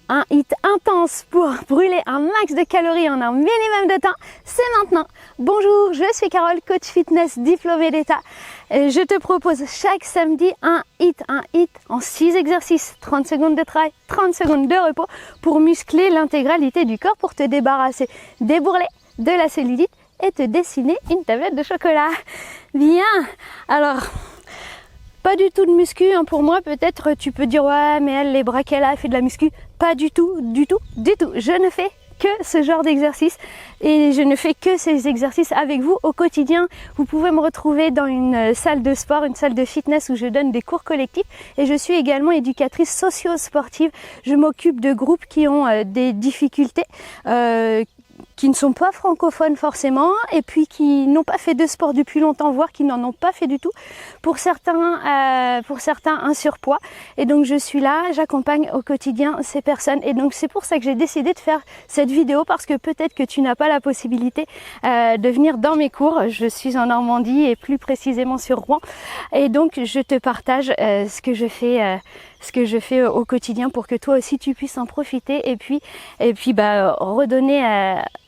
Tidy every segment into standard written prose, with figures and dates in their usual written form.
un hit intense pour brûler un max de calories en un minimum de temps, c'est maintenant. Bonjour, je suis Carole, coach fitness diplômée d'État. Je te propose chaque samedi un hit en 6 exercices, 30 secondes de travail, 30 secondes de repos pour muscler l'intégralité du corps, pour te débarrasser des bourrelets, de la cellulite et te dessiner une tablette de chocolat. Bien, alors... pas du tout de muscu, hein, pour moi. Peut-être tu peux dire ouais mais elle, les bras qu'elle a, elle fait de la muscu. Pas du tout. Je ne fais que ce genre d'exercice et je ne fais que ces exercices avec vous au quotidien. Vous pouvez me retrouver dans une salle de sport, une salle de fitness où je donne des cours collectifs, et je suis également éducatrice socio-sportive. Je m'occupe de groupes qui ont des difficultés, qui ne sont pas francophones forcément, et puis qui n'ont pas fait de sport depuis longtemps, voire qui n'en ont pas fait du tout. Pour certains, un surpoids. Et donc je suis là, j'accompagne au quotidien ces personnes. Et donc c'est pour ça que j'ai décidé de faire cette vidéo, parce que peut-être que tu n'as pas la possibilité de venir dans mes cours. Je suis en Normandie et plus précisément sur Rouen. Et donc je te partage ce que je fais au quotidien pour que toi aussi tu puisses en profiter, et puis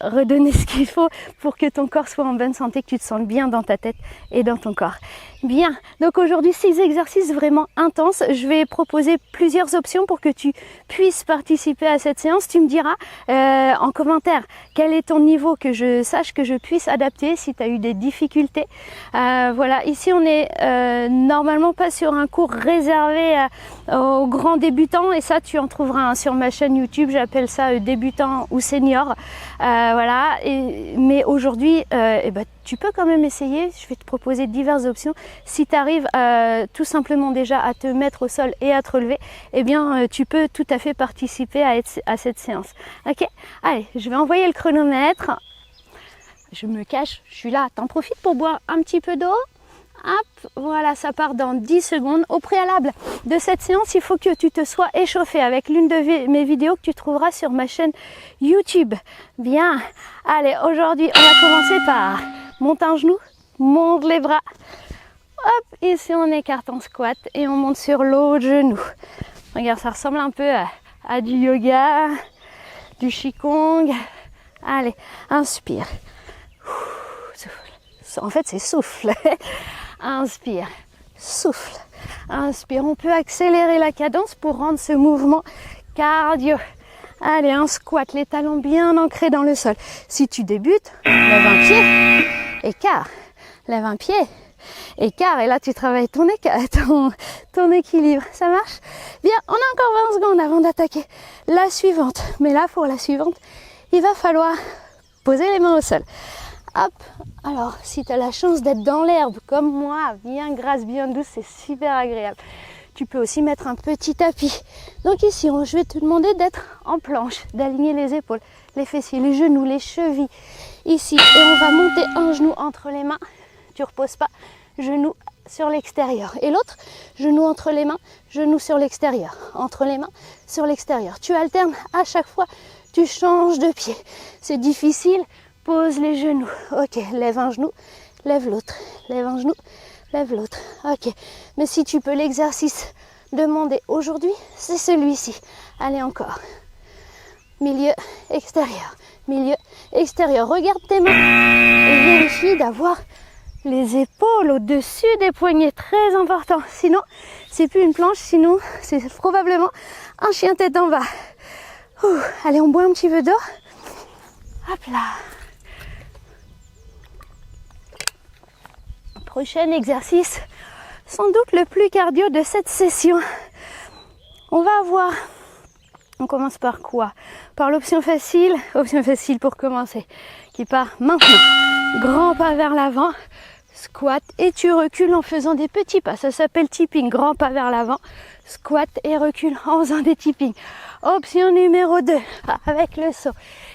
redonner ce qu'il faut pour que ton corps soit en bonne santé, que tu te sentes bien dans ta tête et dans ton corps. Bien, donc aujourd'hui 6 exercices vraiment intenses. Je vais proposer plusieurs options pour que tu puisses participer à cette séance. Tu me diras en commentaire quel est ton niveau, que je sache, que je puisse adapter si tu as eu des difficultés. Voilà, ici on est normalement pas sur un cours réservé aux grands débutants, et ça tu en trouveras sur ma chaîne YouTube. J'appelle ça débutant ou senior. Voilà, mais aujourd'hui tu peux quand même essayer. Je vais te proposer diverses options. Si tu arrives tout simplement déjà à te mettre au sol et à te relever, eh bien tu peux tout à fait participer à cette séance. Ok, allez, je vais envoyer le chronomètre. Je me cache, je suis là. T'en profites pour boire un petit peu d'eau. Hop, voilà, ça part dans 10 secondes. Au préalable de cette séance, il faut que tu te sois échauffé avec l'une de mes vidéos que tu trouveras sur ma chaîne YouTube. Bien, allez, aujourd'hui, on va commencer par monte un genou, monte les bras. Hop, ici on écarte en squat et on monte sur l'autre genou. Regarde, ça ressemble un peu à du yoga, du qigong. Allez, inspire. Souffle. En fait, c'est souffle. Inspire, souffle, inspire. On peut accélérer la cadence pour rendre ce mouvement cardio. Allez, un squat, les talons bien ancrés dans le sol. Si tu débutes, lève un pied, écart, lève un pied, écart. Et là, tu travailles ton équilibre. Ça marche? Bien, on a encore 20 secondes avant d'attaquer la suivante. Mais là, pour la suivante, il va falloir poser les mains au sol. Hop, alors si tu as la chance d'être dans l'herbe comme moi, bien grasse, bien douce, c'est super agréable. Tu peux aussi mettre un petit tapis. Donc ici, je vais te demander d'être en planche, d'aligner les épaules, les fessiers, les genoux, les chevilles. Ici, et on va monter un genou entre les mains. Tu ne reposes pas, genou sur l'extérieur. Et l'autre, genou entre les mains, genou sur l'extérieur. Entre les mains, sur l'extérieur. Tu alternes à chaque fois, tu changes de pied. C'est difficile. Pose les genoux. Ok, lève un genou, lève l'autre. Lève un genou, lève l'autre. Ok, mais si tu peux, l'exercice demandé aujourd'hui, c'est celui-ci. Allez, encore. Milieu, extérieur. Milieu, extérieur. Regarde tes mains et vérifie d'avoir les épaules au-dessus des poignets. Très important. Sinon, c'est plus une planche. Sinon, c'est probablement un chien tête en bas. Allez, on boit un petit peu d'eau. Hop là. Prochain exercice, sans doute le plus cardio de cette session. On commence par quoi? Par l'option facile pour commencer, qui part maintenant. Grand pas vers l'avant, squat, et tu recules en faisant des petits pas. Ça s'appelle tipping. Grand pas vers l'avant, squat et recule en faisant des tipping. Option numéro 2, avec le saut,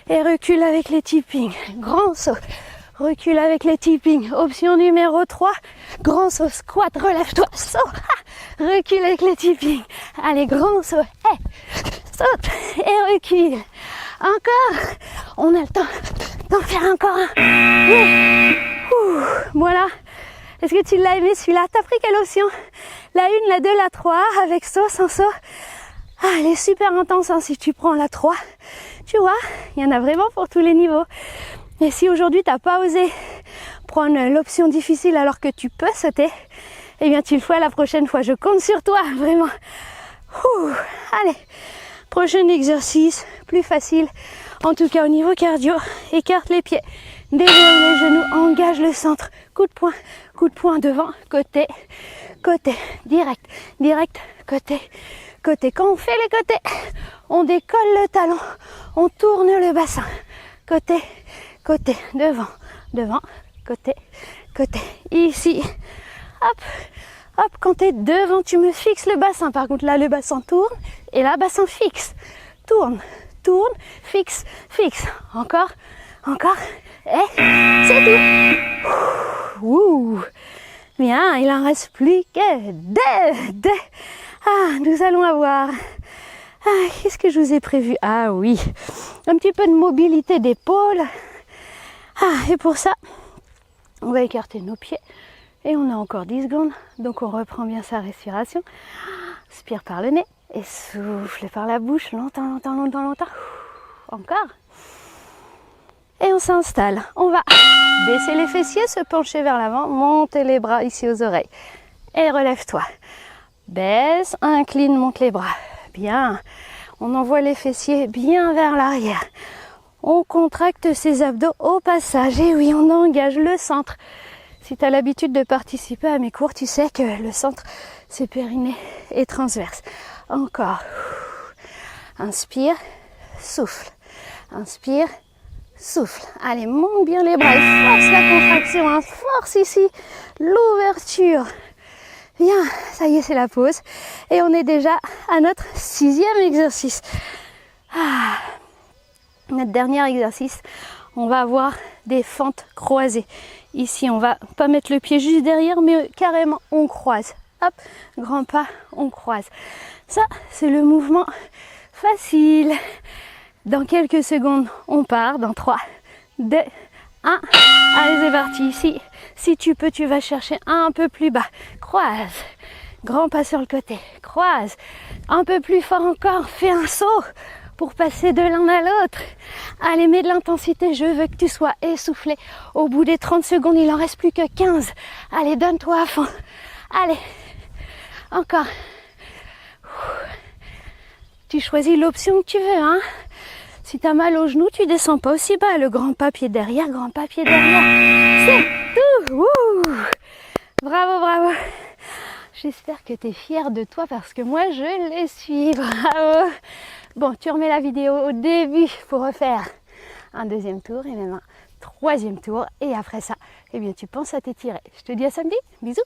et recule avec les tipping. Grand saut. Recule avec les tipping. Option numéro 3, grand saut, squat, relève-toi, saut, recule avec les tipping. Allez, grand saut, saute et recule. Encore, on a le temps d'en faire encore un. Voilà. Est-ce que tu l'as aimé celui-là? T'as pris quelle option? La 1, la 2, la 3, avec saut, sans saut? Ah, elle est super intense hein, si tu prends la 3. Tu vois, il y en a vraiment pour tous les niveaux. Et si aujourd'hui tu n'as pas osé prendre l'option difficile alors que tu peux sauter, eh bien tu le feras la prochaine fois. Je compte sur toi, vraiment. Ouh, allez, prochain exercice, plus facile. En tout cas au niveau cardio, écarte les pieds, déroule les genoux, engage le centre. Coup de poing devant, côté, côté, direct, direct, côté, côté. Quand on fait les côtés, on décolle le talon, on tourne le bassin. Côté, côté, devant, devant, côté, côté. Ici, hop, hop, quand tu es devant, tu me fixes le bassin. Par contre, là, le bassin tourne et là, bassin fixe. Tourne, tourne, fixe, fixe. Encore, encore. Et c'est tout. Ouh. Bien, il en reste plus que deux. Ah, nous allons avoir... Ah, qu'est-ce que je vous ai prévu? Ah oui, un petit peu de mobilité d'épaule. Ah, et pour ça, on va écarter nos pieds. Et on a encore 10 secondes. Donc on reprend bien sa respiration. Inspire par le nez et souffle par la bouche. Longtemps, longtemps, longtemps, longtemps. Encore. Et on s'installe. On va baisser les fessiers, se pencher vers l'avant, monter les bras ici aux oreilles. Et relève-toi. Baisse, incline, monte les bras. Bien. On envoie les fessiers bien vers l'arrière. On contracte ses abdos au passage. Et oui, on engage le centre. Si tu as l'habitude de participer à mes cours, tu sais que le centre, c'est périnée et transverse. Encore. Inspire, souffle. Inspire, souffle. Allez, monte bien les bras et force la contraction. Hein. Force ici l'ouverture. Bien, ça y est, c'est la pause. Et on est déjà à notre 6e exercice. Ah, notre dernier exercice, on va avoir des fentes croisées. Ici, on va pas mettre le pied juste derrière, mais carrément, on croise. Hop, grand pas, on croise. Ça, c'est le mouvement facile. Dans quelques secondes, on part. Dans 3, 2, 1. Allez, c'est parti. Ici, si tu peux, tu vas chercher un peu plus bas. Croise. Grand pas sur le côté. Croise. Un peu plus fort encore. Fais un saut pour passer de l'un à l'autre. Allez, mets de l'intensité. Je veux que tu sois essoufflé. Au bout des 30 secondes, il en reste plus que 15. Allez, donne-toi à fond. Allez. Encore. Tu choisis l'option que tu veux, hein. Si tu as mal au genou, tu descends pas aussi bas. Le grand pas pied derrière, grand pas pied derrière. C'est tout. Ouh. Bravo, bravo. J'espère que tu es fier de toi parce que moi, je les suis. Bravo. Bon, tu remets la vidéo au début pour refaire un deuxième tour et même un troisième tour. Et après ça, eh bien, tu penses à t'étirer. Je te dis à samedi. Bisous.